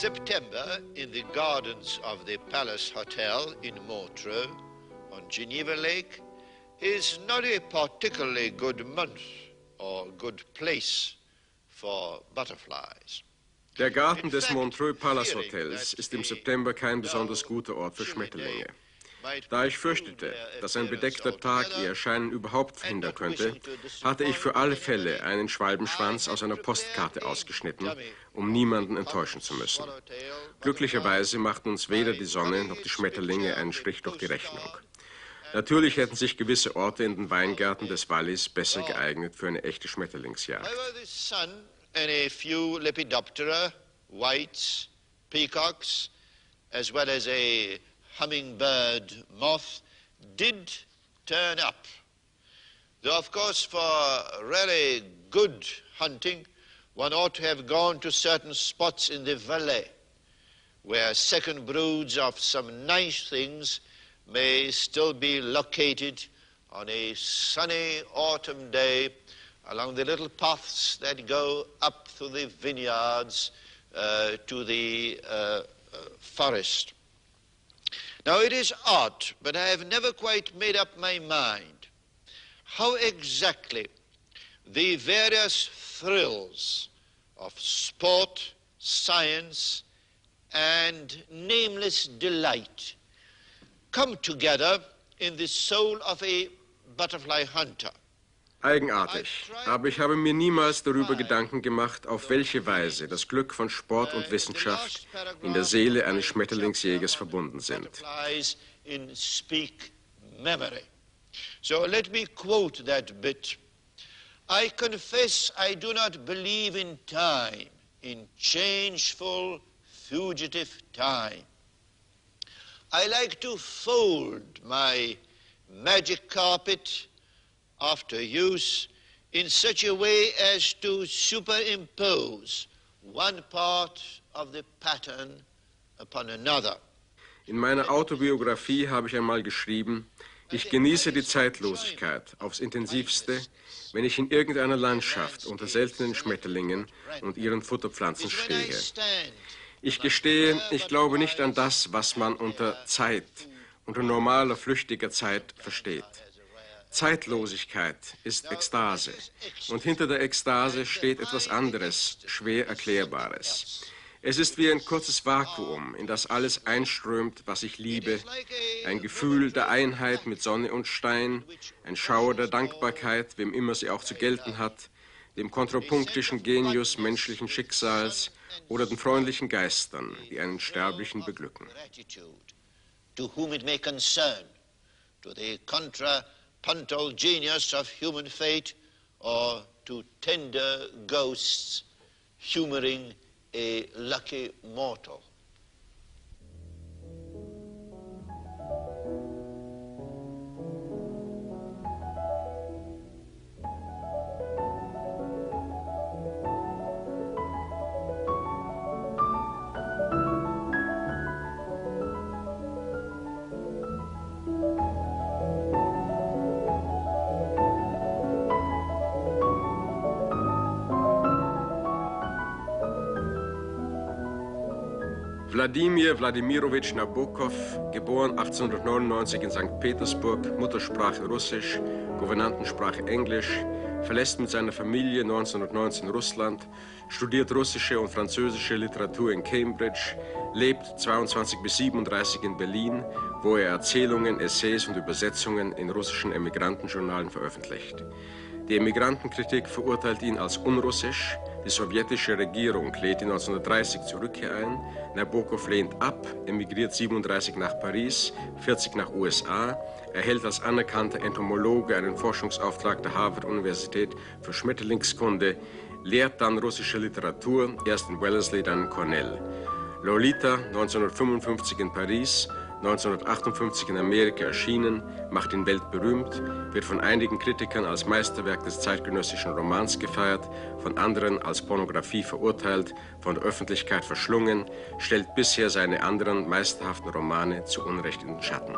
September in the gardens of the Palace Hotel in Montreux on Geneva Lake is not a particularly good month or good place for butterflies. Der Garten des Montreux Palace Hotels ist im September kein besonders guter Ort für Schmetterlinge. Da ich fürchtete, dass ein bedeckter Tag ihr Erscheinen überhaupt verhindern könnte, hatte ich für alle Fälle einen Schwalbenschwanz aus einer Postkarte ausgeschnitten, um niemanden enttäuschen zu müssen. Glücklicherweise machten uns weder die Sonne noch die Schmetterlinge einen Strich durch die Rechnung. Natürlich hätten sich gewisse Orte in den Weingärten des Wallis besser geeignet für eine echte Schmetterlingsjagd. And a few Lepidoptera, whites, peacocks, as well as a hummingbird moth did turn up. Though, of course, for really good hunting, one ought to have gone to certain spots in the Valais, where second broods of some nice things may still be located on a sunny autumn day along the little paths that go up through the vineyards to the forest. Now it is odd, but I have never quite made up my mind how exactly the various thrills of sport, science, and nameless delight come together in the soul of a butterfly hunter. Eigenartig, aber ich habe mir niemals darüber Gedanken gemacht, auf welche Weise das Glück von Sport und Wissenschaft in der Seele eines Schmetterlingsjägers verbunden sind. So let me quote that bit. I confess I do not believe in time, in changeful, fugitive time. I like to fold my magic carpet after use in such a way as to superimpose one part of the pattern upon another. In meiner Autobiografie habe ich einmal geschrieben, ich genieße die Zeitlosigkeit aufs intensivste, wenn ich in irgendeiner Landschaft unter seltenen Schmetterlingen und ihren Futterpflanzen stehe. Ich gestehe, ich glaube nicht an das, was man unter Zeit, unter normaler, flüchtiger Zeit versteht. Zeitlosigkeit ist Ekstase und hinter der Ekstase steht etwas anderes, schwer Erklärbares. Es ist wie ein kurzes Vakuum, in das alles einströmt, was ich liebe, ein Gefühl der Einheit mit Sonne und Stein, ein Schauer der Dankbarkeit, wem immer sie auch zu gelten hat, dem kontrapunktischen Genius menschlichen Schicksals oder den freundlichen Geistern, die einen Sterblichen beglücken. To whom it may concern, to the contrapuntal genius of human fate, or to tender ghosts humoring a lucky mortal. Wladimir Wladimirowitsch Nabokov, geboren 1899 in St. Petersburg, Muttersprache Russisch, Gouvernantensprache Englisch, verlässt mit seiner Familie 1919 Russland, studiert russische und französische Literatur in Cambridge, lebt 22 bis 37 in Berlin, wo er Erzählungen, Essays und Übersetzungen in russischen Emigrantenjournalen veröffentlicht. Die Emigrantenkritik verurteilt ihn als unrussisch, die sowjetische Regierung lädt ihn 1930 zur Rückkehr ein, Nabokov lehnt ab, emigriert 37 nach Paris, 40 nach USA, erhält als anerkannter Entomologe einen Forschungsauftrag der Harvard-Universität für Schmetterlingskunde, lehrt dann russische Literatur, erst in Wellesley, dann in Cornell. Lolita, 1955 in Paris, 1958 in Amerika erschienen, macht ihn weltberühmt, wird von einigen Kritikern als Meisterwerk des zeitgenössischen Romans gefeiert, von anderen als Pornografie verurteilt, von der Öffentlichkeit verschlungen, stellt bisher seine anderen meisterhaften Romane zu Unrecht in den Schatten.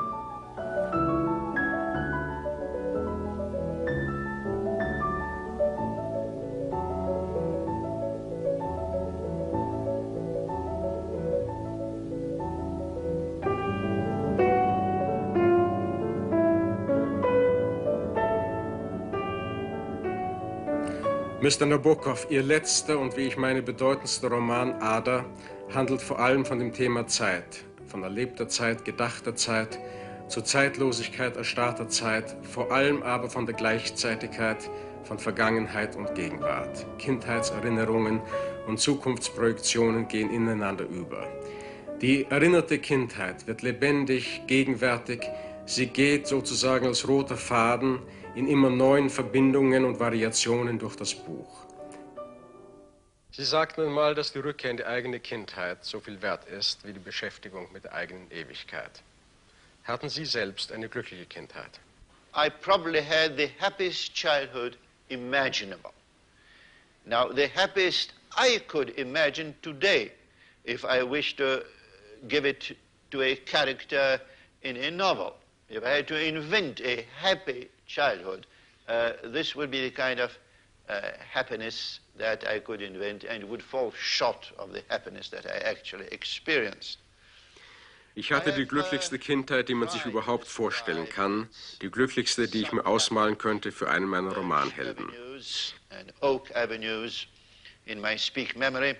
Mr. Nabokov, Ihr letzter und wie ich meine bedeutendster Roman Ada handelt vor allem von dem Thema Zeit, von erlebter Zeit, gedachter Zeit, zur Zeitlosigkeit erstarrter Zeit, vor allem aber von der Gleichzeitigkeit von Vergangenheit und Gegenwart. Kindheitserinnerungen und Zukunftsprojektionen gehen ineinander über. Die erinnerte Kindheit wird lebendig, gegenwärtig, sie geht sozusagen als roter Faden in immer neuen Verbindungen und Variationen durch das Buch. Sie sagten einmal, dass die Rückkehr in die eigene Kindheit so viel wert ist wie die Beschäftigung mit der eigenen Ewigkeit. Hatten Sie selbst eine glückliche Kindheit? I probably had the happiest childhood imaginable. Now, the happiest I could imagine today, if I wished to give it to a character in a novel. If I had to invent a happy childhood, this would be the kind of happiness that I could invent and would fall short of the happiness that I actually experienced. Ich hatte die glücklichste Kindheit, die man sich überhaupt vorstellen kann, die glücklichste, die ich mir ausmalen könnte für einen meiner Romanhelden. And oak avenues in my speak memory.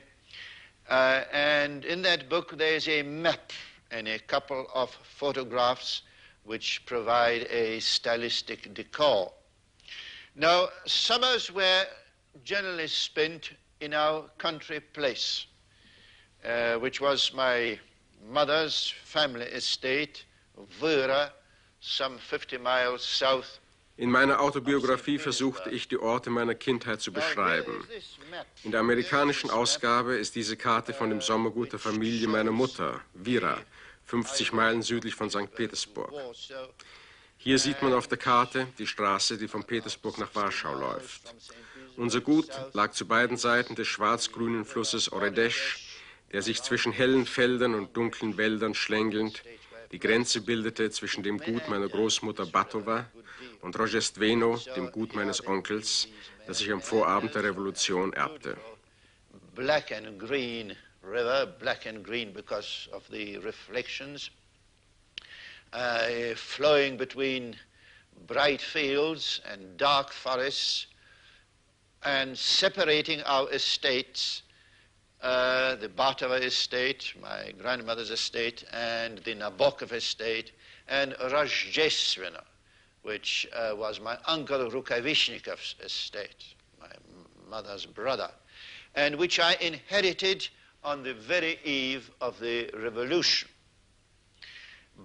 And in that book there is a map and a couple of photographs which provide a stylistic decor. Now, summers were generally spent in our country place, which was my mother's family estate, Vöra, some 50 miles south. In meiner Autobiografie versuchte ich, die Orte meiner Kindheit zu beschreiben. In der amerikanischen Ausgabe ist diese Karte von dem Sommergut der Familie meiner Mutter, Vira, 50 Meilen südlich von St. Petersburg. Hier sieht man auf der Karte die Straße, die von Petersburg nach Warschau läuft. Unser Gut lag zu beiden Seiten des schwarz-grünen Flusses Oredesch, der sich zwischen hellen Feldern und dunklen Wäldern schlängelnd die Grenze bildete zwischen dem Gut meiner Großmutter Batova und Rojestveno, dem Gut meines Onkels, das ich am Vorabend der Revolution erbte. Black and green river, black and green because of the reflections, flowing between bright fields and dark forests and separating our estates, the Batova estate, my grandmother's estate, and the Nabokov estate, and Rojestveno, which was my uncle Rukavishnikov's estate, my mother's brother, and which I inherited on the very eve of the revolution.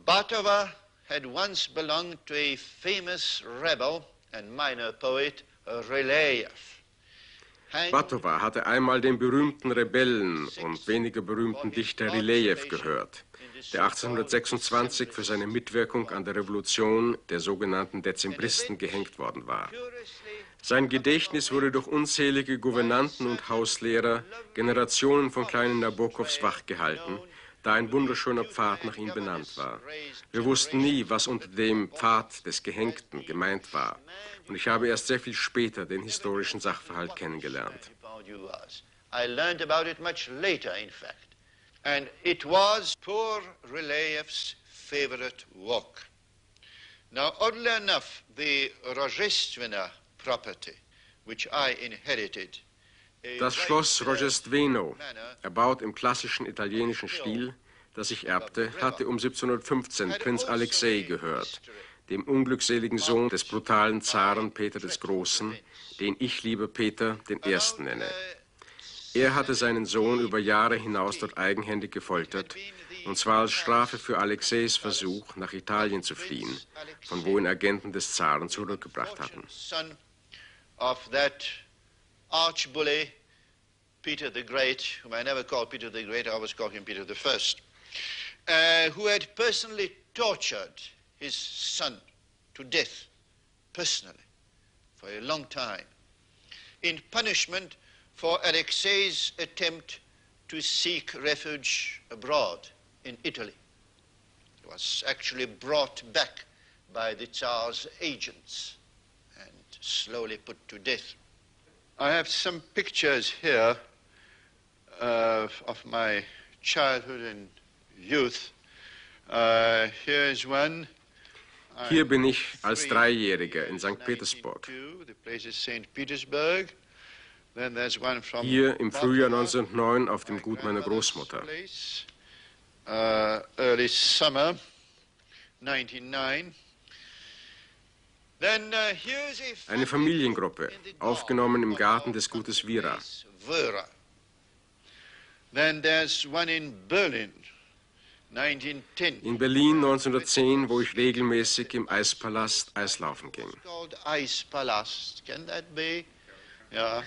Batova had once belonged to a famous rebel and minor poet, Ryleyev. Batova hatte einmal dem berühmten Rebellen und weniger berühmten Dichter Ryleyev gehört, der 1826 für seine Mitwirkung an der Revolution der sogenannten Dezembristen gehängt worden war. Sein Gedächtnis wurde durch unzählige Gouvernanten und Hauslehrer, Generationen von kleinen Nabokovs wachgehalten, da ein wunderschöner Pfad nach ihm benannt war. Wir wussten nie, was unter dem Pfad des Gehängten gemeint war. Und ich habe erst sehr viel später den historischen Sachverhalt kennengelernt. I learned about it much later, in fact. And it was poor Rylayev's favorite walk. Now, oddly enough, the Rojestveno property, which I inherited, das Schloss Rojestveno, erbaut im klassischen italienischen Stil, das ich erbte, hatte um 1715 Prinz Alexei gehört, dem unglückseligen Sohn des brutalen Zaren Peter des Großen, den ich, lieber Peter, den Ersten nenne. Er hatte seinen Sohn über Jahre hinaus dort eigenhändig gefoltert, und zwar als Strafe für Alexeis Versuch, nach Italien zu fliehen, von wo ihn Agenten des Zaren zurückgebracht hatten. Of that arch bully, Peter the Great, whom I never called Peter the Great, I always called him Peter the First, who had personally tortured his son to death, personally, for a long time, in punishment for Alexei's attempt to seek refuge abroad in Italy. He was actually brought back by the Tsar's agents and slowly put to death. I have some pictures here of my childhood and youth. Here is one. Hier bin ich als Dreijähriger in St. Petersburg. The place is St. Petersburg. Hier im Frühjahr 1909 auf dem Gut meiner Großmutter. Early summer 1909. Eine Familiengruppe, aufgenommen im Garten des Gutes Vira. Then there's one in Berlin, 1910. In Berlin 1910, wo ich regelmäßig im Eispalast Eislaufen ging. Called Eispalast. Can that be? Yeah.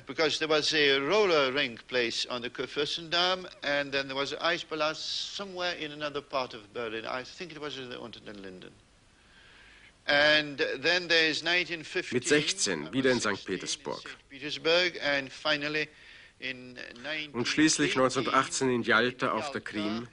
Because there was a roller rink place on the Kurfürstendamm, and then there was an Eispalast somewhere in another part of Berlin. I think it was unter den Linden. And then there is 1915. Mit 16 wieder in St. Petersburg. And finally Und schließlich 1918 in Jalta auf der Krim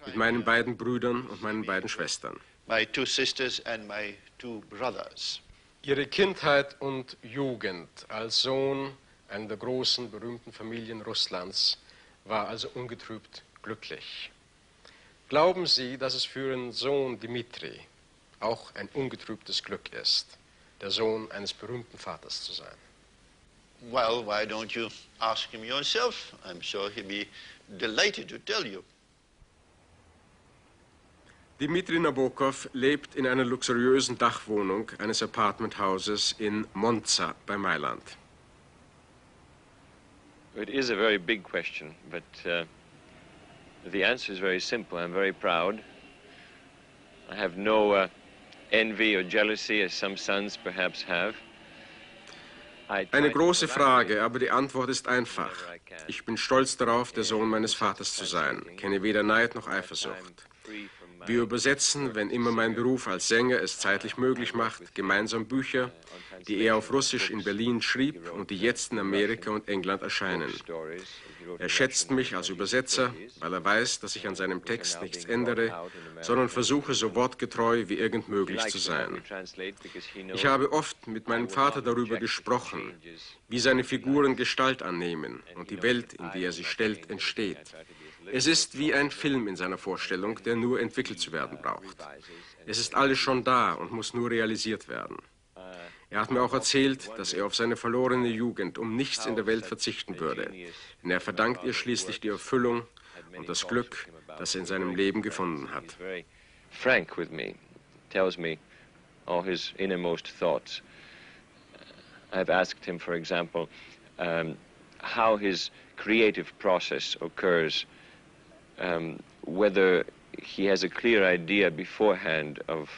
mit meinen beiden Brüdern und meinen beiden Schwestern. My two sisters and my two brothers. Ihre Kindheit und Jugend als Sohn einer der großen, berühmten Familien Russlands war also ungetrübt glücklich. Glauben Sie, dass es für Ihren Sohn Dmitri auch ein ungetrübtes Glück ist, der Sohn eines berühmten Vaters zu sein? Well, why don't you ask him yourself? I'm sure he'd be delighted to tell you. Vladimir Nabokov lebt in einer luxuriösen Dachwohnung eines Apartmenthauses in Monza bei Mailand. It is a very big question, but the answer is very simple. I'm very proud. I have no envy or jealousy, as some sons perhaps have. Eine große Frage, aber die Antwort ist einfach. Ich bin stolz darauf, der Sohn meines Vaters zu sein, kenne weder Neid noch Eifersucht. Wir übersetzen, wenn immer mein Beruf als Sänger es zeitlich möglich macht, gemeinsam Bücher, die er auf Russisch in Berlin schrieb und die jetzt in Amerika und England erscheinen. Er schätzt mich als Übersetzer, weil er weiß, dass ich an seinem Text nichts ändere, sondern versuche, so wortgetreu wie irgend möglich zu sein. Ich habe oft mit meinem Vater darüber gesprochen, wie seine Figuren Gestalt annehmen und die Welt, in die er sie stellt, entsteht. Es ist wie ein Film in seiner Vorstellung, der nur entwickelt zu werden braucht. Es ist alles schon da und muss nur realisiert werden. Er hat mir auch erzählt, dass er auf seine verlorene Jugend um nichts in der Welt verzichten würde, denn er verdankt ihr schließlich die Erfüllung und das Glück, das er in seinem Leben gefunden hat. Frank with me, tells me all his innermost thoughts. I've asked him, for example, how his creative process occurs, whether he has a clear idea beforehand of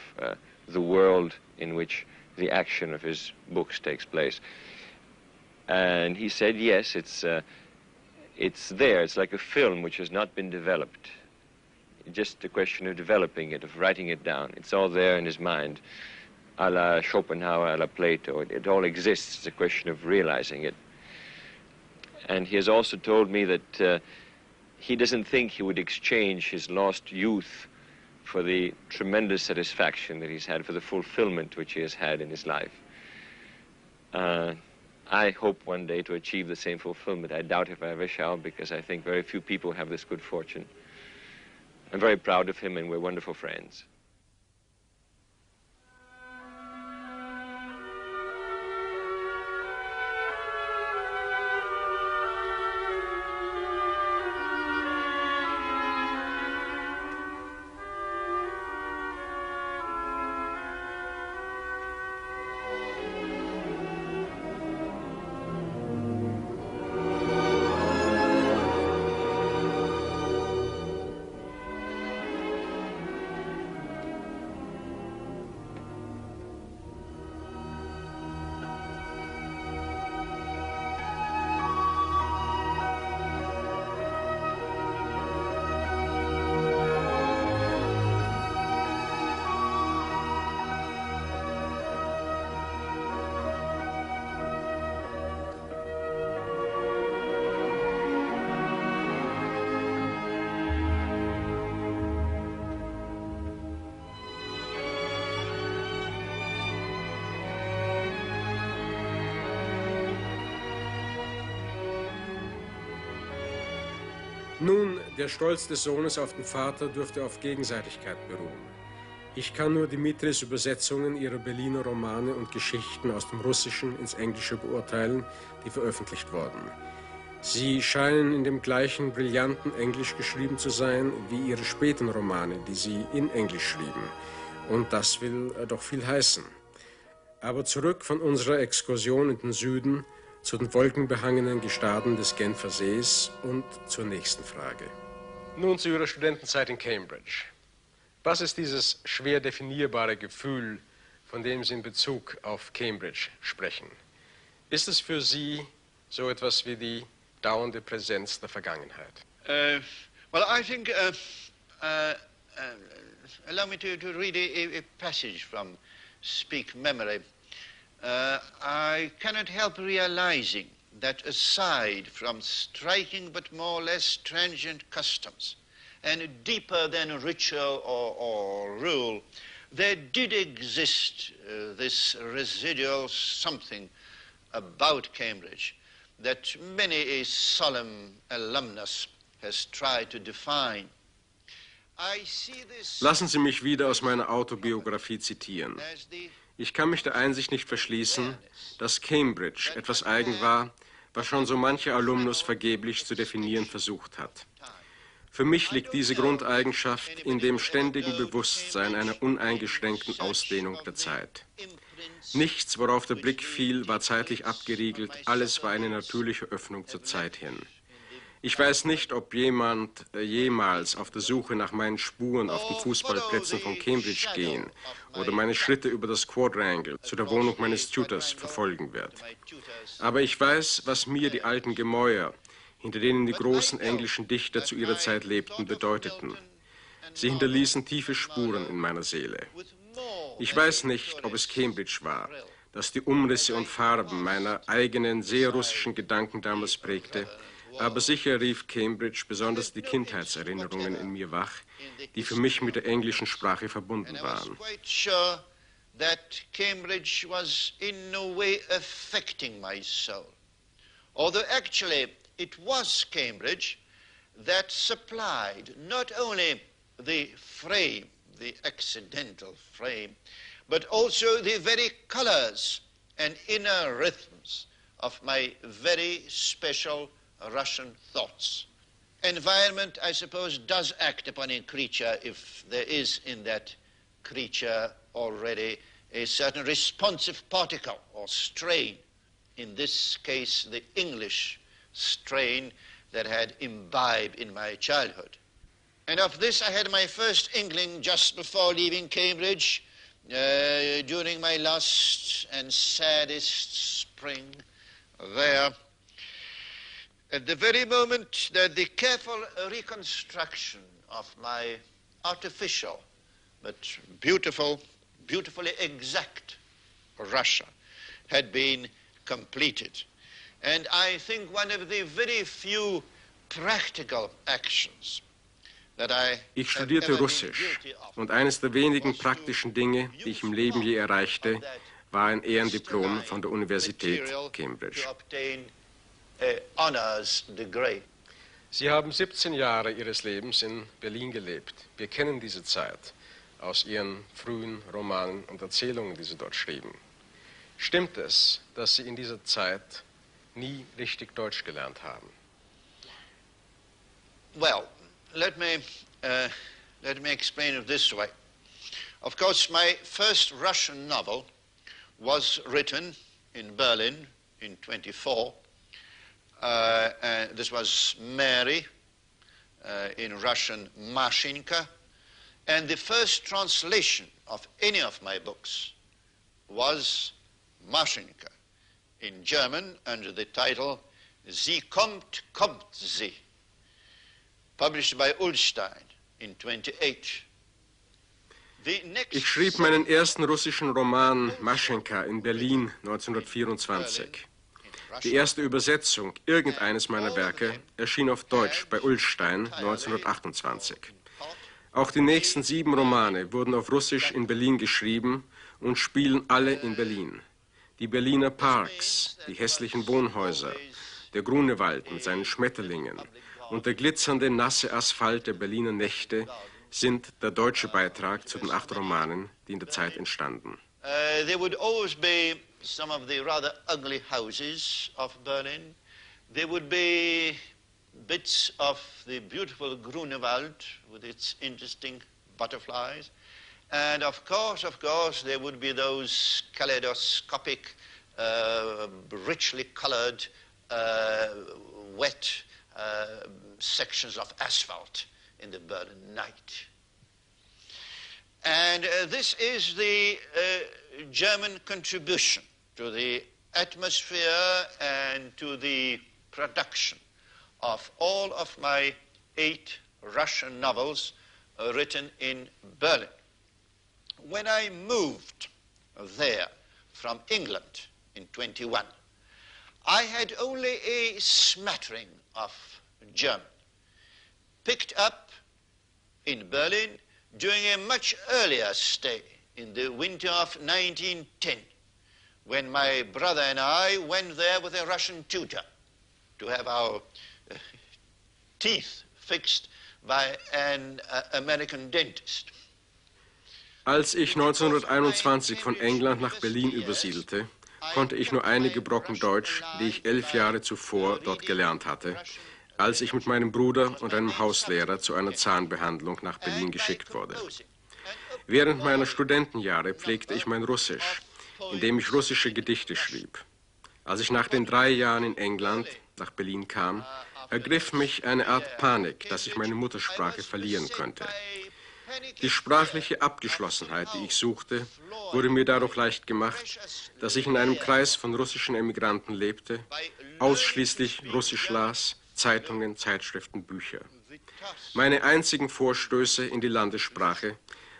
the world in which the action of his books takes place. And he said, yes, it's there. It's like a film which has not been developed. Just a question of developing it, of writing it down. It's all there in his mind, a la Schopenhauer, a la Plato. It all exists. It's a question of realizing it. And he has also told me that he doesn't think he would exchange his lost youth for the tremendous satisfaction that he's had, for the fulfillment which he has had in his life. I hope one day to achieve the same fulfillment. I doubt if I ever shall, because I think very few people have this good fortune. I'm very proud of him, and we're wonderful friends. Nun, der Stolz des Sohnes auf den Vater dürfte auf Gegenseitigkeit beruhen. Ich kann nur Dimitris Übersetzungen ihrer Berliner Romane und Geschichten aus dem Russischen ins Englische beurteilen, die veröffentlicht wurden. Sie scheinen in dem gleichen brillanten Englisch geschrieben zu sein wie ihre späten Romane, die sie in Englisch schrieben. Und das will doch viel heißen. Aber zurück von unserer Exkursion in den Süden zu den wolkenbehangenen Gestaden des Genfer Sees und zur nächsten Frage. Nun zu Ihrer Studentenzeit in Cambridge. Was ist dieses schwer definierbare Gefühl, von dem Sie in Bezug auf Cambridge sprechen? Ist es für Sie so etwas wie die dauernde Präsenz der Vergangenheit? Well, I think, allow me to read a passage from Speak Memory. I cannot help realizing that aside from striking but more or less transient customs, and deeper than ritual or rule, there did exist this residual something about Cambridge that many a solemn alumnus has tried to define. Lassen Sie mich wieder aus meiner Autobiografie zitieren. Ich kann mich der Einsicht nicht verschließen, dass Cambridge etwas eigen war, was schon so mancher Alumnus vergeblich zu definieren versucht hat. Für mich liegt diese Grundeigenschaft in dem ständigen Bewusstsein einer uneingeschränkten Ausdehnung der Zeit. Nichts, worauf der Blick fiel, war zeitlich abgeriegelt, alles war eine natürliche Öffnung zur Zeit hin. Ich weiß nicht, ob jemand jemals auf der Suche nach meinen Spuren auf den Fußballplätzen von Cambridge gehen oder meine Schritte über das Quadrangle zu der Wohnung meines Tutors verfolgen wird. Aber ich weiß, was mir die alten Gemäuer, hinter denen die großen englischen Dichter zu ihrer Zeit lebten, bedeuteten. Sie hinterließen tiefe Spuren in meiner Seele. Ich weiß nicht, ob es Cambridge war, das die Umrisse und Farben meiner eigenen, sehr russischen Gedanken damals prägte, aber sicher rief Cambridge besonders die Kindheitserinnerungen in mir wach, die für mich mit der englischen Sprache verbunden waren. It was Cambridge that supplied not only the frame, the accidental frame, but also the very colors and inner rhythms of my very special Russian thoughts. Environment, I suppose, does act upon a creature if there is in that creature already a certain responsive particle or strain. In this case, the English strain that had imbibed in my childhood. And of this I had my first inkling just before leaving Cambridge, during my last and saddest spring there. At the very moment that the careful reconstruction of my artificial but beautifully exact Russia had been completed. And I think one of the very few practical actions that Ich studierte Russisch und eines der wenigen praktischen Dinge, die ich im Leben je erreichte, war ein Ehrendiplom von der Universität Cambridge. Sie haben 17 Jahre Ihres Lebens in Berlin gelebt. Wir kennen diese Zeit aus Ihren frühen Romanen und Erzählungen, die Sie dort schrieben. Stimmt es, dass Sie in dieser Zeit nie richtig Deutsch gelernt haben? Well, let me explain it this way. Of course, my first Russian novel was written in Berlin in 1924. This was Mary, in Russian Mashinka, and the first translation of any of my books was Mashinka, in German under the title Sie kommt, kommt sie, published by Ullstein in 1928. Ich schrieb meinen ersten russischen Roman Maschenka in Berlin 1924. Die erste Übersetzung irgendeines meiner Werke erschien auf Deutsch bei Ullstein 1928. Auch die nächsten 7 Romane wurden auf Russisch in Berlin geschrieben und spielen alle in Berlin. Die Berliner Parks, die hässlichen Wohnhäuser, der Grunewald mit seinen Schmetterlingen und der glitzernde, nasse Asphalt der Berliner Nächte sind der deutsche Beitrag zu den 8 Romanen, die in der Zeit entstanden. There would always be some of the rather ugly houses of Berlin. There would be bits of the beautiful Grunewald with its interesting butterflies. And of course, there would be those kaleidoscopic, richly colored, wet sections of asphalt in the Berlin night. And this is the German contribution to the atmosphere and to the production of all of my 8 Russian novels written in Berlin. When I moved there from England in 21, I had only a smattering of German, picked up in Berlin during a much earlier stay in the winter of 1910, when my brother and I went there with a Russian tutor to have our teeth fixed by an American dentist. Als ich 1921 von England nach Berlin übersiedelte, konnte ich nur einige Brocken Deutsch, die ich 11 Jahre zuvor dort gelernt hatte, als ich mit meinem Bruder und einem Hauslehrer zu einer Zahnbehandlung nach Berlin geschickt wurde. Während meiner Studentenjahre pflegte ich mein Russisch, indem ich russische Gedichte schrieb. Als ich nach den 3 Jahren in England nach Berlin kam, ergriff mich eine Art Panik, dass ich meine Muttersprache verlieren könnte. Die sprachliche Abgeschlossenheit, die ich suchte, wurde mir dadurch leicht gemacht, dass ich in einem Kreis von russischen Emigranten lebte, ausschließlich Russisch las, Zeitungen, Zeitschriften, Bücher. Meine einzigen Vorstöße in die Landessprache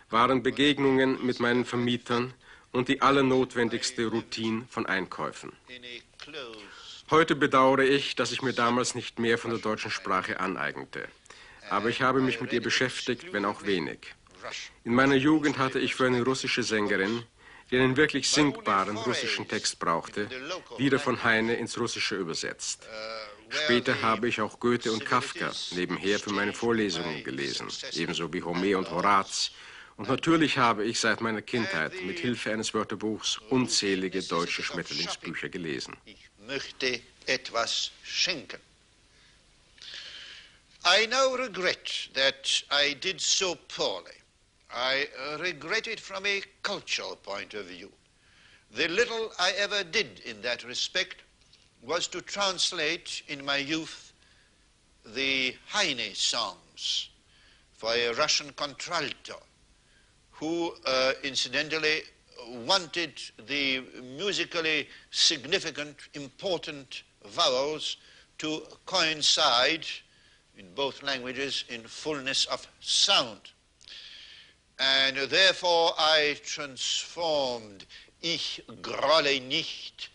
waren Begegnungen mit meinen Vermietern und die allernotwendigste Routine von Einkäufen. Heute bedauere ich, dass ich mir damals nicht mehr von der deutschen Sprache aneignete. Aber ich habe mich mit ihr beschäftigt, wenn auch wenig. In meiner Jugend hatte ich für eine russische Sängerin, die einen wirklich singbaren russischen Text brauchte, Lieder von Heine ins Russische übersetzt. Später habe ich auch Goethe und Kafka nebenher für meine Vorlesungen gelesen, ebenso wie Homer und Horaz. Und natürlich habe ich seit meiner Kindheit mit Hilfe eines Wörterbuchs unzählige deutsche Schmetterlingsbücher gelesen. Ich möchte etwas schenken. I now regret that I did so poorly. I regret it from a cultural point of view. The little I ever did in that respect was to translate in my youth the Heine songs for a Russian contralto, who incidentally wanted the musically significant, important vowels to coincide in both languages in fullness of sound. And therefore I transformed Ich grolle nicht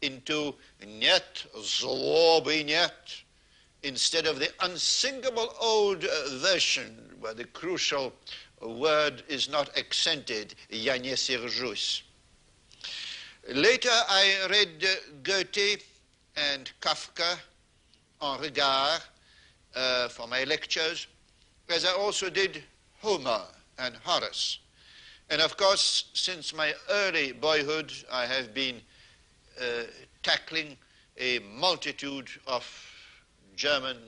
into Нет, zloby нет, instead of the unsingable old version where the crucial word is not accented, Я не сержусь. Later I read Goethe and Kafka en regard for my lectures, as I also did Homer and Horace. And of course, since my early boyhood, I have been tackling a multitude of German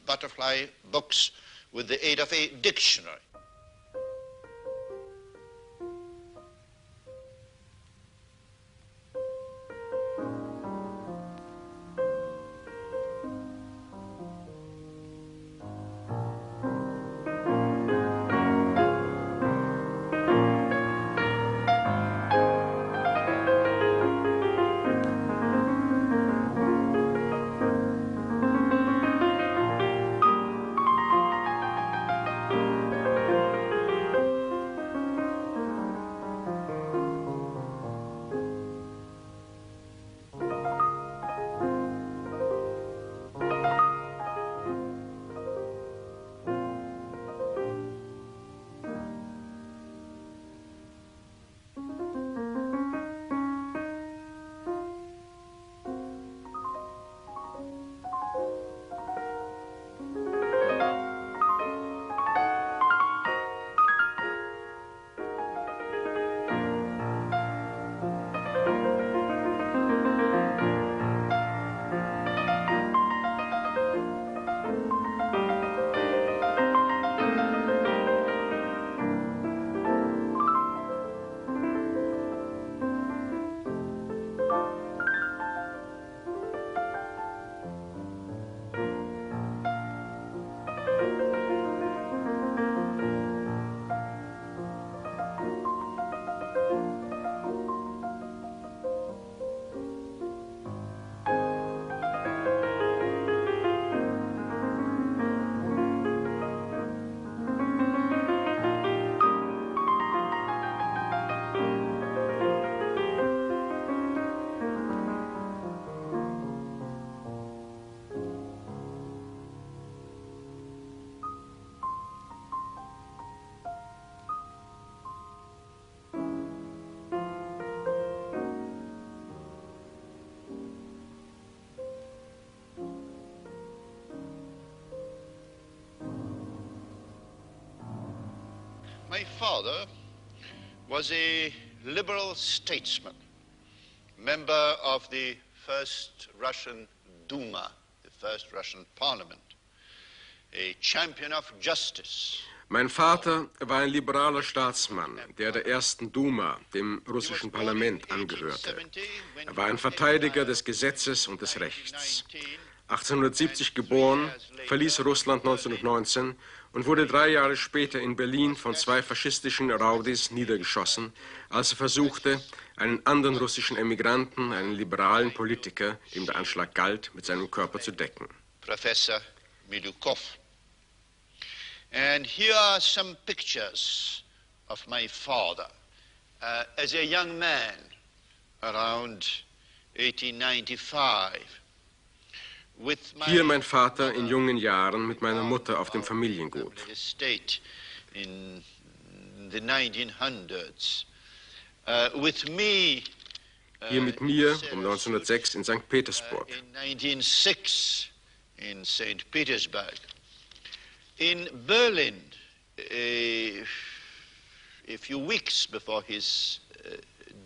butterfly books with the aid of a dictionary. My father was a liberal statesman, member of the first Russian Duma, the first Russian parliament, a champion of justice. Mein Vater war ein liberaler Staatsmann, der ersten Duma, dem russischen Parlament, angehörte. Er war ein Verteidiger des Gesetzes und des Rechts. 1870 geboren, verließ Russland 1919 und wurde 3 Jahre später in Berlin von 2 faschistischen Raudis niedergeschossen, als er versuchte, einen anderen russischen Emigranten, einen liberalen Politiker, dem der Anschlag galt, mit seinem Körper zu decken. Professor Milukov. And here are some pictures of my father as a young man around 1895. Hier mein Vater in jungen Jahren mit meiner Mutter auf dem Familiengut. In the 1900s. Hier mit mir um 1906 in St. Petersburg. In 1906 in St. Petersburg. In Berlin, a few weeks before his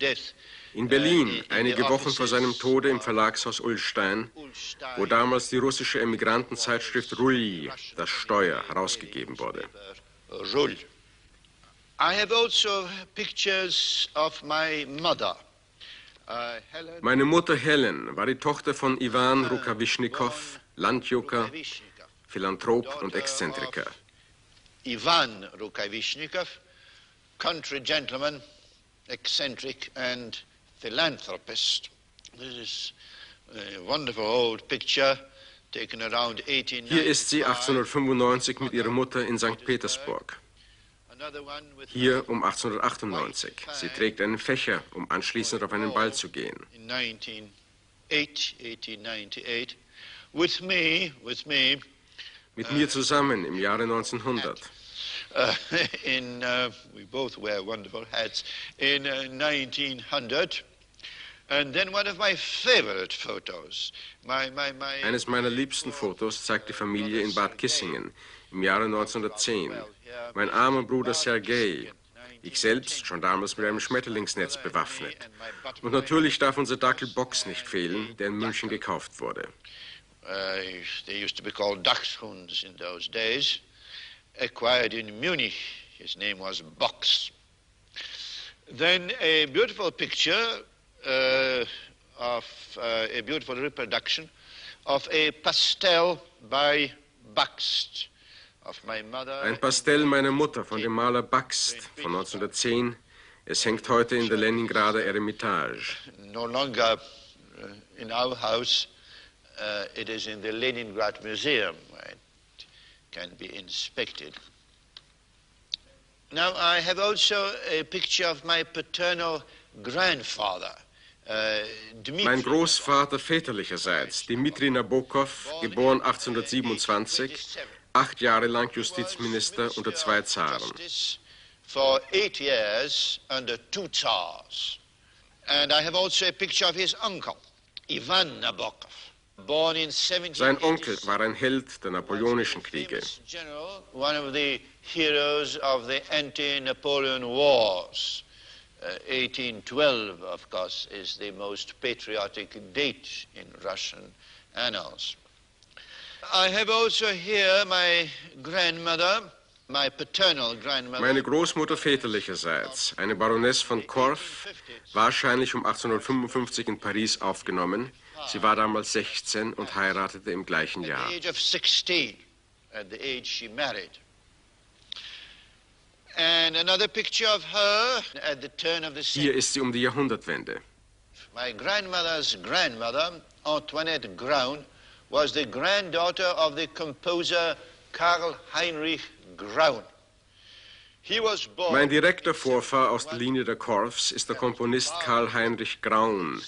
death. In Berlin, einige Wochen vor seinem Tode im Verlagshaus Ullstein, wo damals die russische Emigrantenzeitschrift Rull, das Steuer, herausgegeben wurde. Rull. I have also pictures of my mother. Meine Mutter Helen war die Tochter von Iwan Rukawischnikow, Landjucker, Philanthrop und Exzentriker. Iwan Rukawischnikow, country gentleman, eccentric and philanthropist. This is a wonderful old picture taken around 1895. Hier ist sie 1895 mit ihrer Mutter in St. Petersburg. Hier um 1898. Sie trägt einen Fächer, um anschließend auf einen Ball zu gehen. In 1898, with me, mit mir zusammen im Jahre 1900. We both wear wonderful hats. In 1900, and then one of my favorite photos. Eines meiner liebsten Fotos zeigt die Familie in Bad Kissingen im Jahre 1910. Mein armer Bruder Sergei, ich selbst schon damals mit einem Schmetterlingsnetz bewaffnet. Und natürlich darf unser Dackel Box nicht fehlen, der in München gekauft wurde. They used to be called Dachshunds in those days. Acquired in Munich. His name was Box. Then a beautiful picture of a beautiful reproduction of a pastel by Bakst of my mother. Ein Pastell meiner Mutter von dem Maler Bakst von 1910. Es hängt heute in der Leningrader Eremitage. No longer in our house. It is in the Leningrad Museum where it can be inspected. Now I have also a picture of my paternal grandfather. Mein Großvater väterlicherseits, Dmitri Nabokov, geboren 1827, 8 Jahre lang Justizminister unter 2 Zaren. For 8 years under 2 Tsars. And I have also a picture of his uncle, Ivan Nabokov. Sein Onkel war ein Held der napoleonischen Kriege. One of the heroes of the anti-Napoleon wars. 1812, of course, is the most patriotic date in Russian annals. I have also here my grandmother, my paternal grandmother. Meine Großmutter väterlicherseits, eine Baroness von Korff, wahrscheinlich um 1855 in Paris aufgenommen. Sie war damals 16 und heiratete im gleichen Jahr. At the age of 16, at the age she married. And another picture of her at the turn of the century. Hier ist sie um die Jahrhundertwende. My grandmother's grandmother, Antoinette Graun, was the granddaughter of the composer Karl Heinrich Graun. Mein direkter Vorfahr aus der Linie der Korffs ist der Komponist Karl Heinrich Graun,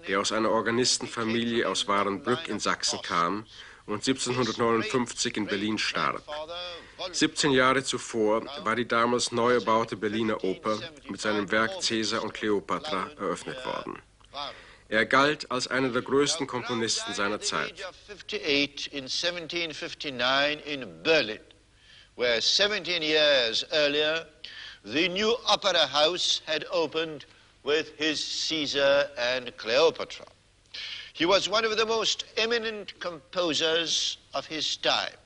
der aus einer Organistenfamilie aus Warenbrück in Sachsen kam und 1759 in Berlin starb. 17 Jahre zuvor war die damals neu erbaute Berliner Oper mit seinem Werk Cäsar und Kleopatra eröffnet worden. Er galt als einer der größten Komponisten seiner Zeit. In 1759 in Berlin, where 17 years earlier the new opera house had opened with his Caesar and Cleopatra. He was one of the most eminent composers of his time,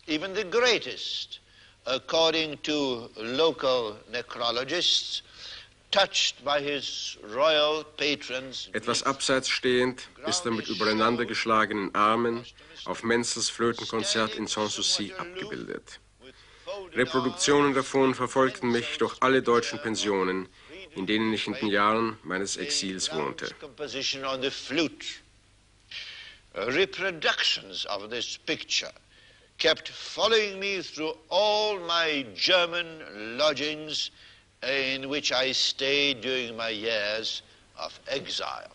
even the greatest, according to local necrologists, touched by his royal patrons. Etwas abseits stehend ist er mit übereinandergeschlagenen Armen auf Menzels Flötenkonzert in Sanssouci abgebildet. Reproduktionen davon verfolgten mich durch alle deutschen Pensionen, in denen ich in den Jahren meines Exils wohnte. Reproductions of this picture kept following me through all my German lodgings in which I stayed during my years of exile.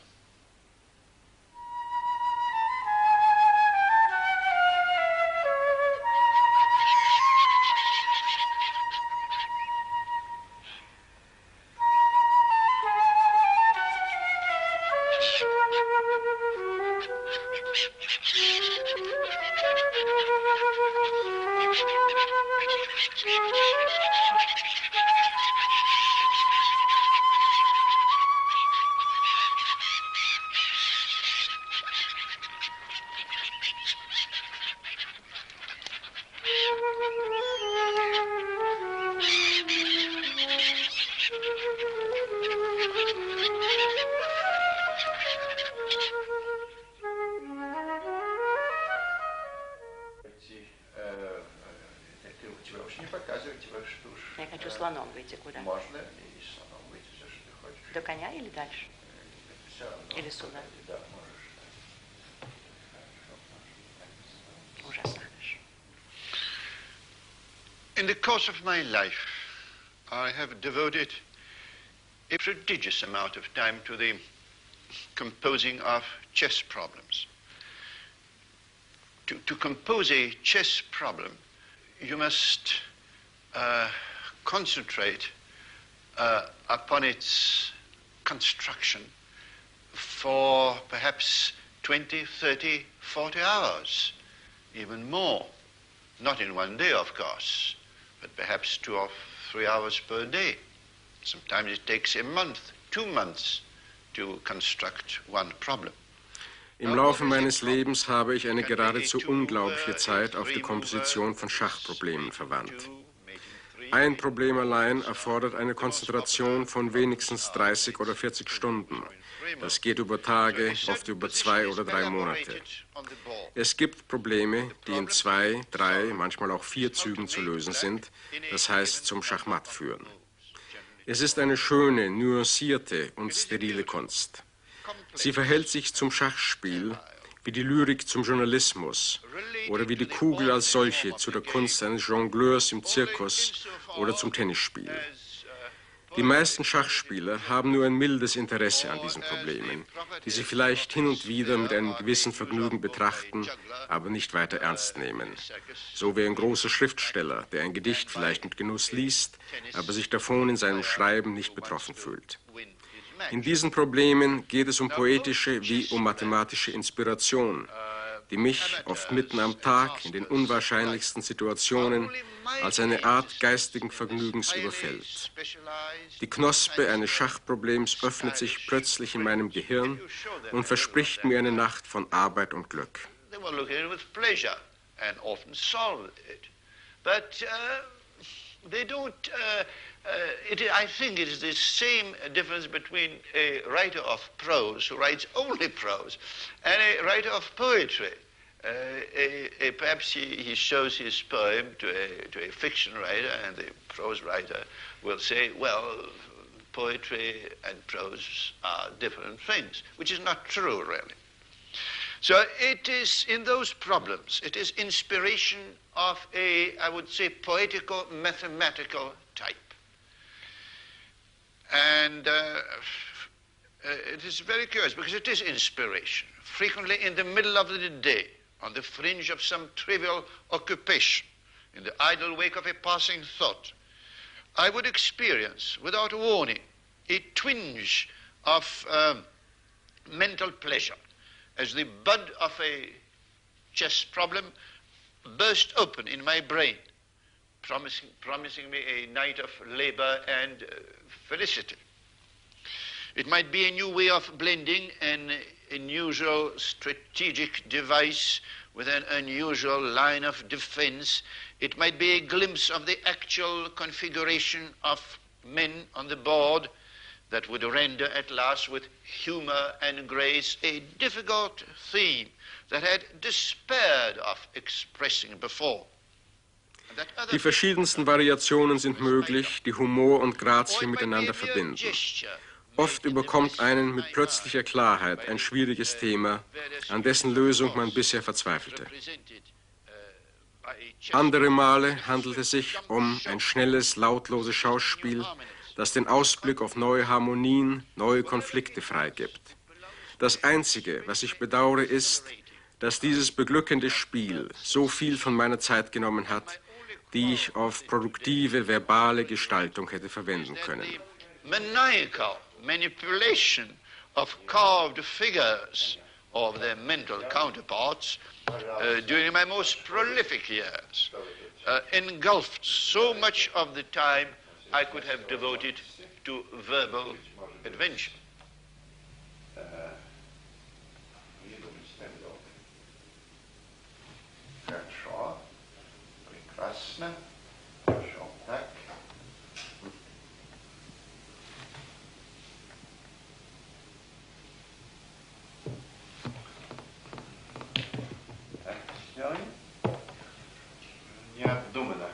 Я хочу слоном выйти куда? Можно и слоном выйти, за что ты хочешь. До коня или дальше? Все равно. Или сюда? Да, можешь. Ужасно хорошо. In the course of my life, I have devoted a prodigious amount of time to the composing of chess problems. To compose a chess problem, you must concentrate upon its construction for perhaps 20, 30, 40 hours, even more. Not in one day, of course, but perhaps 2 or 3 hours per day. Sometimes it takes a month, 2 months to construct one problem. Im Laufe meines Lebens habe ich eine geradezu unglaubliche Zeit auf die Komposition von Schachproblemen verwandt. Ein Problem allein erfordert eine Konzentration von wenigstens 30 oder 40 Stunden. Das geht über Tage, oft über 2 oder 3 Monate. Es gibt Probleme, die in 2, 3, manchmal auch 4 Zügen zu lösen sind, das heißt zum Schachmatt führen. Es ist eine schöne, nuancierte und sterile Kunst. Sie verhält sich zum Schachspiel, wie die Lyrik zum Journalismus oder wie die Kugel als solche zu der Kunst eines Jongleurs im Zirkus oder zum Tennisspiel. Die meisten Schachspieler haben nur ein mildes Interesse an diesen Problemen, die sie vielleicht hin und wieder mit einem gewissen Vergnügen betrachten, aber nicht weiter ernst nehmen. So wie ein großer Schriftsteller, der ein Gedicht vielleicht mit Genuss liest, aber sich davon in seinem Schreiben nicht betroffen fühlt. In diesen Problemen geht es um poetische wie um mathematische Inspiration, die mich oft mitten am Tag in den unwahrscheinlichsten Situationen als eine Art geistigen Vergnügens überfällt. Die Knospe eines Schachproblems öffnet sich plötzlich in meinem Gehirn und verspricht mir eine Nacht von Arbeit und Glück. I think it is the same difference between a writer of prose who writes only prose and a writer of poetry. Perhaps he shows his poem to a fiction writer, and the prose writer will say, well, poetry and prose are different things, which is not true, really. So it is in those problems, it is inspiration of a, I would say, poetical, mathematical type. And it is very curious because it is inspiration, frequently in the middle of the day, on the fringe of some trivial occupation, in the idle wake of a passing thought. I would experience, without warning, a twinge of mental pleasure as the bud of a chess problem burst open in my brain, promising me a night of labor and felicity. It might be a new way of blending an unusual strategic device with an unusual line of defense. It might be a glimpse of the actual configuration of men on the board that would render at last with humor and grace a difficult theme that had despaired of expressing before. Die verschiedensten Variationen sind möglich, die Humor und Grazie miteinander verbinden. Oft überkommt einen mit plötzlicher Klarheit ein schwieriges Thema, an dessen Lösung man bisher verzweifelte. Andere Male handelt es sich um ein schnelles, lautloses Schauspiel, das den Ausblick auf neue Harmonien, neue Konflikte freigibt. Das Einzige, was ich bedauere, ist, dass dieses beglückende Spiel so viel von meiner Zeit genommen hat, die ich auf produktive, verbale Gestaltung hätte verwenden können. Maniacal manipulation of carved figures of their mental counterparts during my most prolific years engulfed so much of the time I could have devoted to verbal adventure. Хорошо, прекрасно, хорошо, так. Так, все. Необдуманно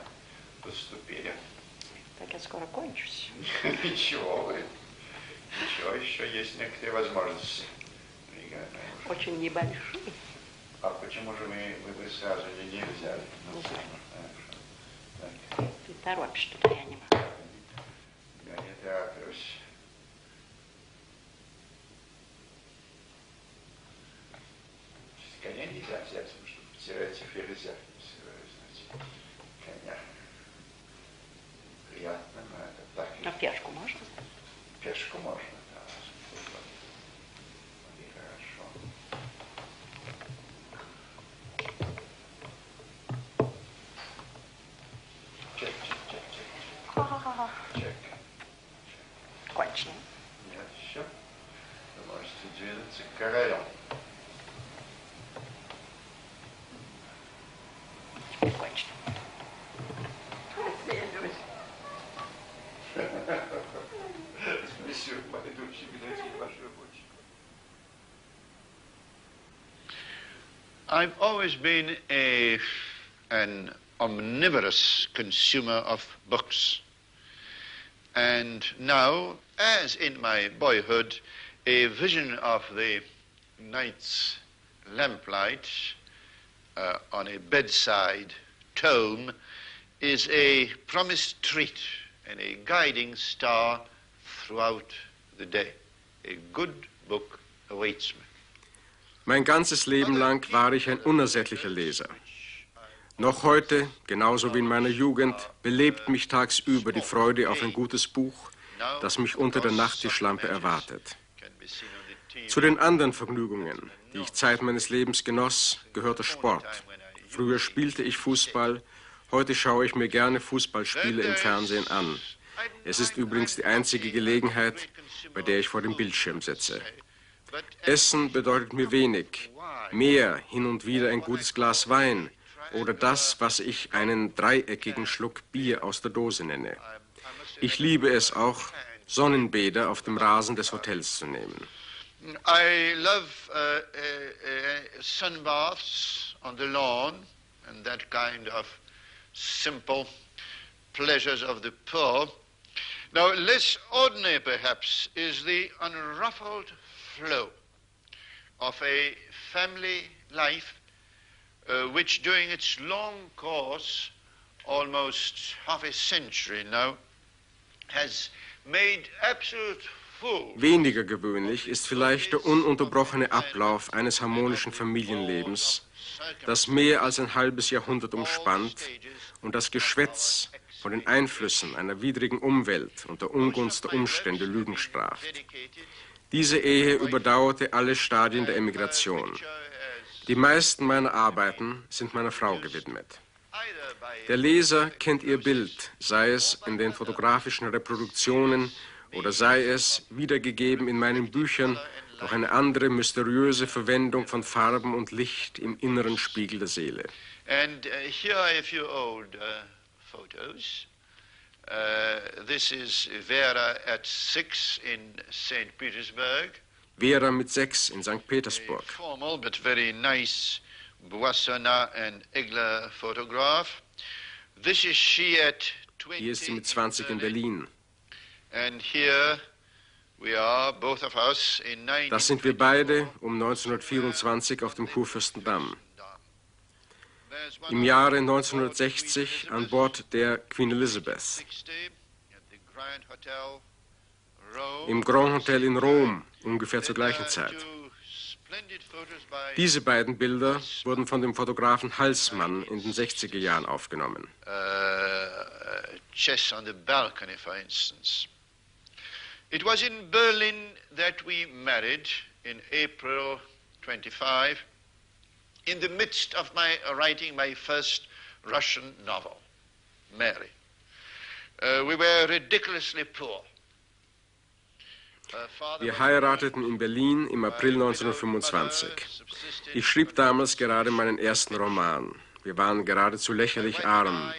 поступили. Так я скоро кончусь. Ничего вы, ничего, еще есть некоторые возможности. Очень небольшие. А почему же вы бы сразу не взяли? Не знаю. Так. Ты торопишь что-то, я не могу. Я не тороплюсь. Коня нельзя взять, потому что потерять эфир нельзя. Знаете, коня. Приятно, но это так. А пешку можно? Пешку можно, да. И хорошо. Чек. Чек. Кончено. Нет, еще. Вы можете двинуться к королю. Кончено. I've always been an omnivorous consumer of books. And now, as in my boyhood, a vision of the night's lamplight on a bedside tome is a promised treat and a guiding star throughout the day. A good book awaits me. Mein ganzes Leben lang war ich ein unersättlicher Leser. Noch heute, genauso wie in meiner Jugend, belebt mich tagsüber die Freude auf ein gutes Buch, das mich unter der Nachttischlampe erwartet. Zu den anderen Vergnügungen, die ich Zeit meines Lebens genoss, gehört der Sport. Früher spielte ich Fußball, heute schaue ich mir gerne Fußballspiele im Fernsehen an. Es ist übrigens die einzige Gelegenheit, bei der ich vor dem Bildschirm sitze. Essen bedeutet mir wenig, mehr hin und wieder ein gutes Glas Wein oder das, was ich einen dreieckigen Schluck Bier aus der Dose nenne. Ich liebe es auch, Sonnenbäder auf dem Rasen des Hotels zu nehmen. I love sunbaths on the lawn and that kind of simple pleasures of the poor. Now, less ordinary, perhaps, is the unruffled flow of a family life which, during its long course, almost half a century now, has made absolute full. Weniger gewöhnlich ist vielleicht der ununterbrochene Ablauf eines harmonischen Familienlebens, das mehr als ein halbes Jahrhundert umspannt und das Geschwätz von den Einflüssen einer widrigen Umwelt und der Ungunst der Umstände Lügen straft. Diese Ehe überdauerte alle Stadien der Emigration. Die meisten meiner Arbeiten sind meiner Frau gewidmet. Der Leser kennt ihr Bild, sei es in den fotografischen Reproduktionen oder sei es, wiedergegeben in meinen Büchern, durch eine andere mysteriöse Verwendung von Farben und Licht im inneren Spiegel der Seele. And here are a few old photos. This is Vera at 6 in St. Petersburg. Vera mit 6 in St. Petersburg. A formal but very nice Boissonnat and Egler photograph. This is she at 20. Hier ist sie mit 20 in Berlin. And here we are, both of us, in 19. Das sind wir beide um 1924 auf dem Kurfürstendamm. Im Jahre 1960 an Bord der Queen Elizabeth. Im Grand Hotel in Rom, ungefähr zur gleichen Zeit. Diese beiden Bilder wurden von dem Fotografen Halsmann in den 60er Jahren aufgenommen. Chess on the balcony, for instance. It was in Berlin that we married in April 25, in the midst of my writing my first Russian novel, Mary. We were ridiculously poor. Wir heirateten in Berlin im April 1925. Ich schrieb damals gerade meinen ersten Roman. Wir waren geradezu lächerlich arm.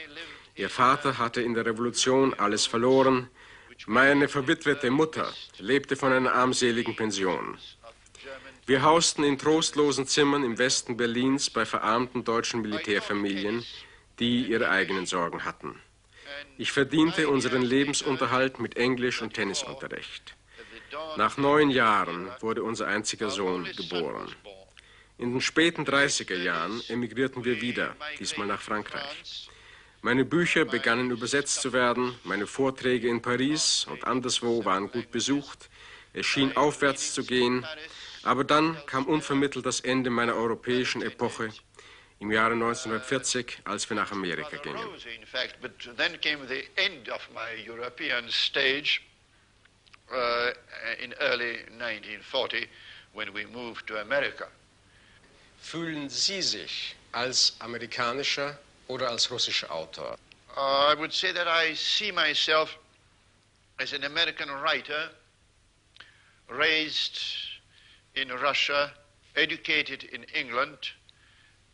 Ihr Vater hatte in der Revolution alles verloren. Meine verwitwete Mutter lebte von einer armseligen Pension. Wir hausten in trostlosen Zimmern im Westen Berlins bei verarmten deutschen Militärfamilien, die ihre eigenen Sorgen hatten. Ich verdiente unseren Lebensunterhalt mit Englisch- und Tennisunterricht. Nach 9 Jahren wurde unser einziger Sohn geboren. In den späten 30er Jahren emigrierten wir wieder, diesmal nach Frankreich. Meine Bücher begannen übersetzt zu werden, meine Vorträge in Paris und anderswo waren gut besucht, es schien aufwärts zu gehen, aber dann kam unvermittelt das Ende meiner europäischen Epoche im Jahre 1940, als wir nach Amerika gingen. In early 1940, when we moved to America. Fühlen Sie sich als amerikanischer oder als russischer Autor? I would say that I see myself as an American writer, raised in Russia, educated in England,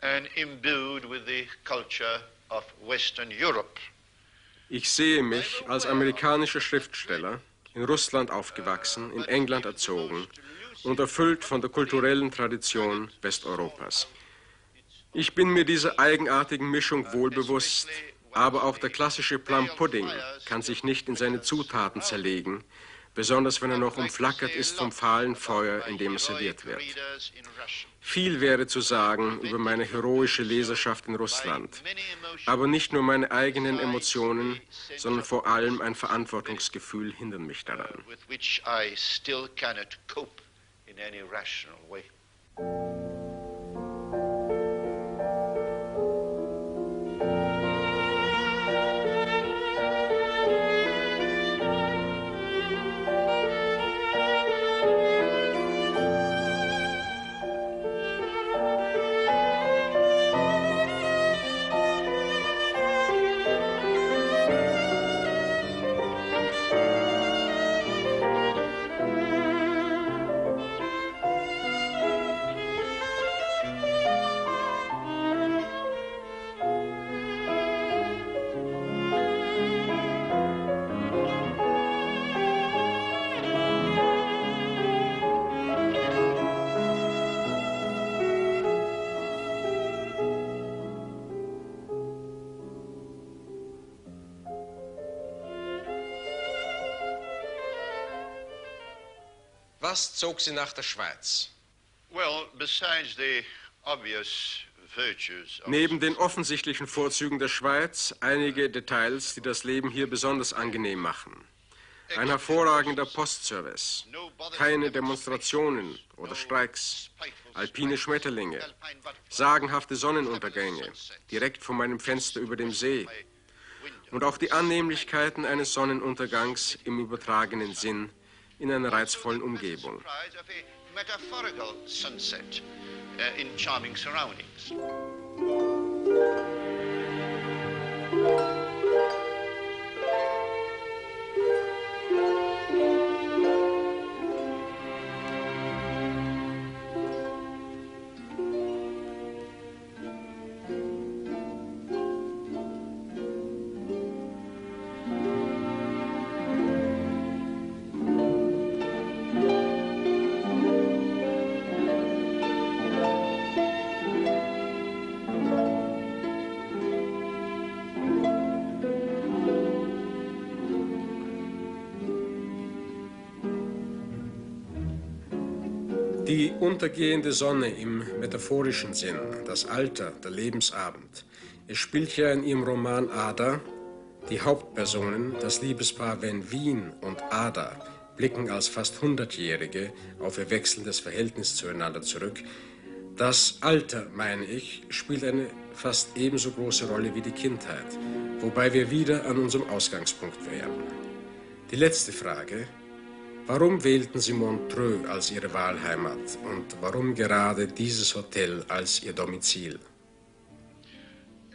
and imbued with the culture of Western Europe. Ich sehe mich als amerikanischer Schriftsteller, in Russland aufgewachsen, in England erzogen und erfüllt von der kulturellen Tradition Westeuropas. Ich bin mir dieser eigenartigen Mischung wohlbewusst, aber auch der klassische Plum-Pudding kann sich nicht in seine Zutaten zerlegen, besonders wenn er noch umflackert ist vom fahlen Feuer, in dem er serviert wird. Viel wäre zu sagen über meine heroische Leserschaft in Russland, aber nicht nur meine eigenen Emotionen, sondern vor allem ein Verantwortungsgefühl hindern mich daran. Was zog Sie nach der Schweiz? Neben den offensichtlichen Vorzügen der Schweiz einige Details, die das Leben hier besonders angenehm machen. Ein hervorragender Postservice, keine Demonstrationen oder Streiks, alpine Schmetterlinge, sagenhafte Sonnenuntergänge, direkt vor meinem Fenster über dem See und auch die Annehmlichkeiten eines Sonnenuntergangs im übertragenen Sinn in einer reizvollen Umgebung. Die untergehende Sonne im metaphorischen Sinn, das Alter, der Lebensabend. Es spielt ja in ihrem Roman Ada, die Hauptpersonen, das Liebespaar Wen Wien und Ada, blicken als fast 100-Jährige auf ihr wechselndes Verhältnis zueinander zurück. Das Alter, meine ich, spielt eine fast ebenso große Rolle wie die Kindheit, wobei wir wieder an unserem Ausgangspunkt wären. Die letzte Frage: Warum wählten Sie Montreux als Ihre Wahlheimat und warum gerade dieses Hotel als Ihr Domizil?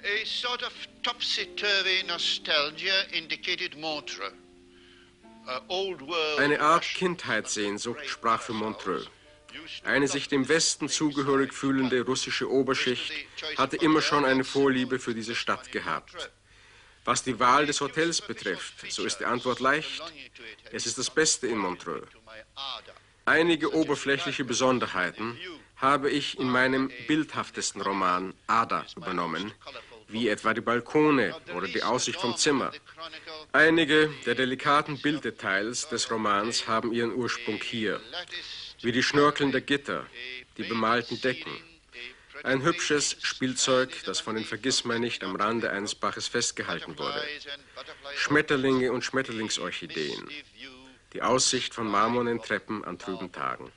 A sort of topsy-turvy nostalgia indicated Montreux. Old world. Eine Art Kindheitssehnsucht sprach für Montreux. Eine sich dem Westen zugehörig fühlende russische Oberschicht hatte immer schon eine Vorliebe für diese Stadt gehabt. Was die Wahl des Hotels betrifft, so ist die Antwort leicht. Es ist das Beste in Montreux. Einige oberflächliche Besonderheiten habe ich in meinem bildhaftesten Roman Ada übernommen, wie etwa die Balkone oder die Aussicht vom Zimmer. Einige der delikaten Bilddetails des Romans haben ihren Ursprung hier, wie die Schnörkeln der Gitter, die bemalten Decken. Ein hübsches Spielzeug, das von den Vergissmeinnicht am Rande eines Baches festgehalten wurde. Schmetterlinge und Schmetterlingsorchideen. Die Aussicht von marmornen Treppen an trüben Tagen.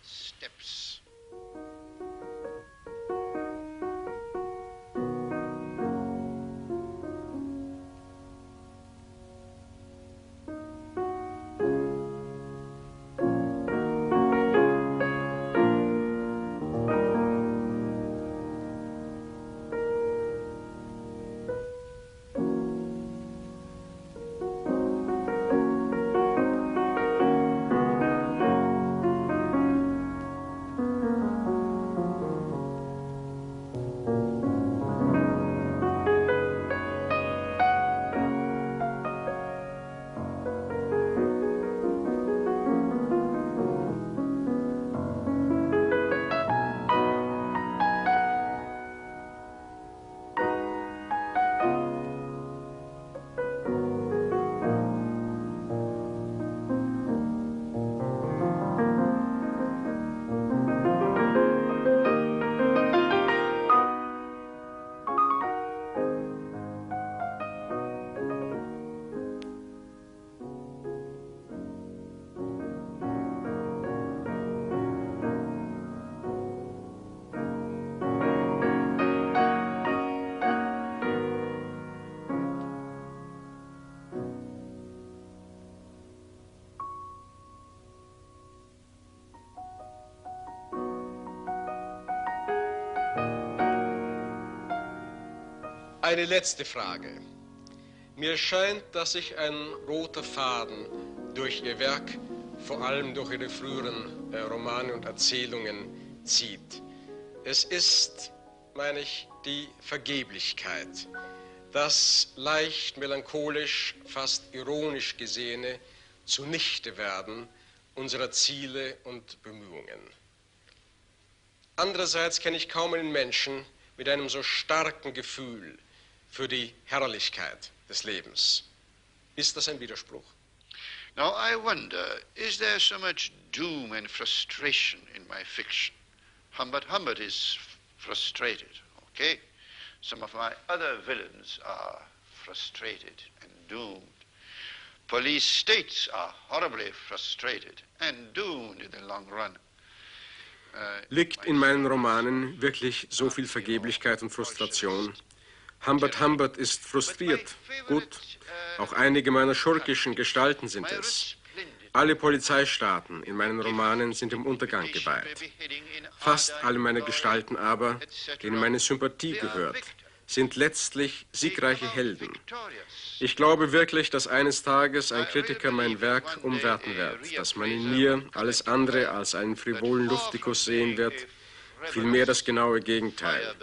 Eine letzte Frage. Mir scheint, dass sich ein roter Faden durch Ihr Werk, vor allem durch Ihre früheren Romane und Erzählungen, zieht. Es ist, meine ich, die Vergeblichkeit, das leicht melancholisch, fast ironisch gesehene Zunichtewerden unserer Ziele und Bemühungen. Andererseits kenne ich kaum einen Menschen mit einem so starken Gefühl für die Herrlichkeit des Lebens. Ist das ein Widerspruch? Now I wonder, is there so much doom and frustration in my fiction? Humbert is frustrated, okay? Some of my other villains are frustrated and doomed. Police states are horribly frustrated and doomed in the long run. Liegt in meinen Romanen wirklich so viel Vergeblichkeit und Frustration? Humbert ist frustriert. Gut, auch einige meiner schurkischen Gestalten sind es. Alle Polizeistaaten in meinen Romanen sind dem Untergang geweiht. Fast alle meine Gestalten aber, denen meine Sympathie gehört, sind letztlich siegreiche Helden. Ich glaube wirklich, dass eines Tages ein Kritiker mein Werk umwerten wird, dass man in mir alles andere als einen frivolen Luftikus sehen wird, vielmehr das genaue Gegenteil.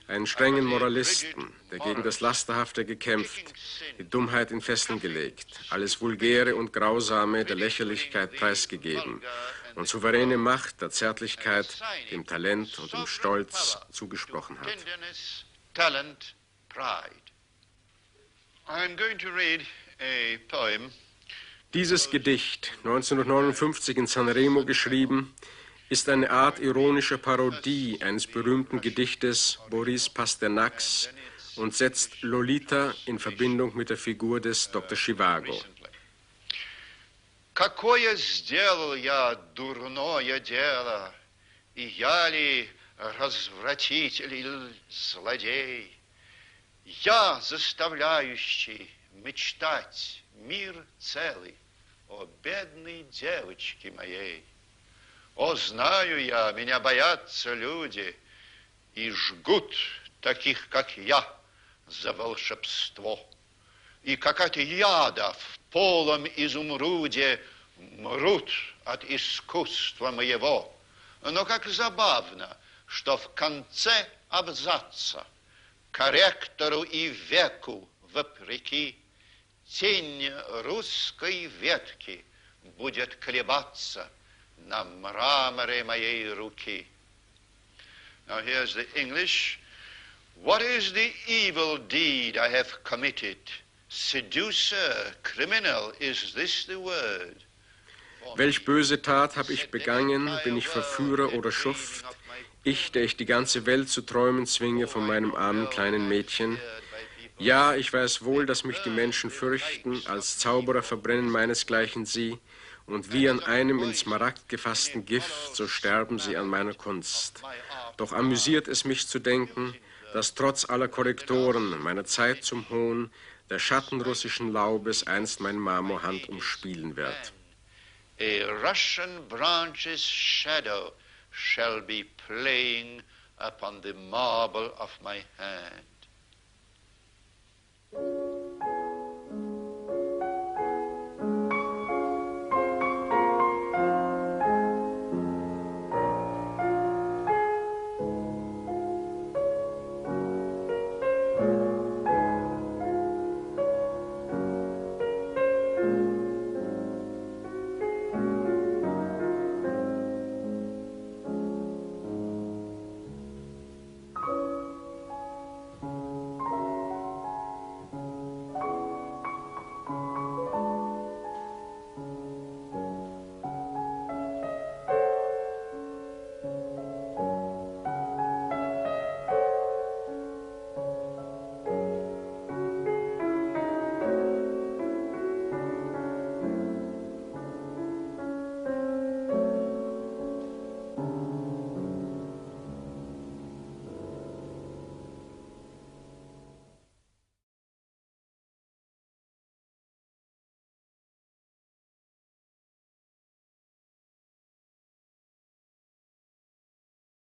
Einen strengen Moralisten, der gegen das Lasterhafte gekämpft, die Dummheit in Fesseln gelegt, alles Vulgäre und Grausame der Lächerlichkeit preisgegeben und souveräne Macht der Zärtlichkeit, dem Talent und dem Stolz zugesprochen hat. Talent, pride. I'm going to read a poem. Dieses Gedicht, 1959 in Sanremo geschrieben, ist eine Art ironischer Parodie eines berühmten Gedichtes Boris Pasternaks und setzt Lolita in Verbindung mit der Figur des Dr. Zhivago. Какое сделал я дурное дело, и я ли развратитель или злодей? Я, заставляющий мечтать мир целый о бедной девочке моей. О, знаю я, меня боятся люди и жгут таких, как я, за волшебство. И как от яда в полом изумруде мрут от искусства моего. Но как забавно, что в конце абзаца корректору и веку вопреки тень русской ветки будет колебаться на мраморе моей руки. Now here's the English. What is the evil deed I have committed? Seducer, criminal, is this the word? Welch böse Tat habe ich begangen, bin ich Verführer oder Schuft? Ich, der ich die ganze Welt zu träumen zwinge von meinem armen kleinen Mädchen. Ja, ich weiß wohl, dass mich die Menschen fürchten, als Zauberer verbrennen meinesgleichen sie, und wie an einem in Smaragd gefassten Gift, so sterben sie an meiner Kunst. Doch amüsiert es mich zu denken, dass trotz aller Korrektoren meiner Zeit zum Hohn der Schatten russischen Laubes einst meine Marmorhand umspielen wird. A Russian branch's shadow shall be playing upon the marble of my hand.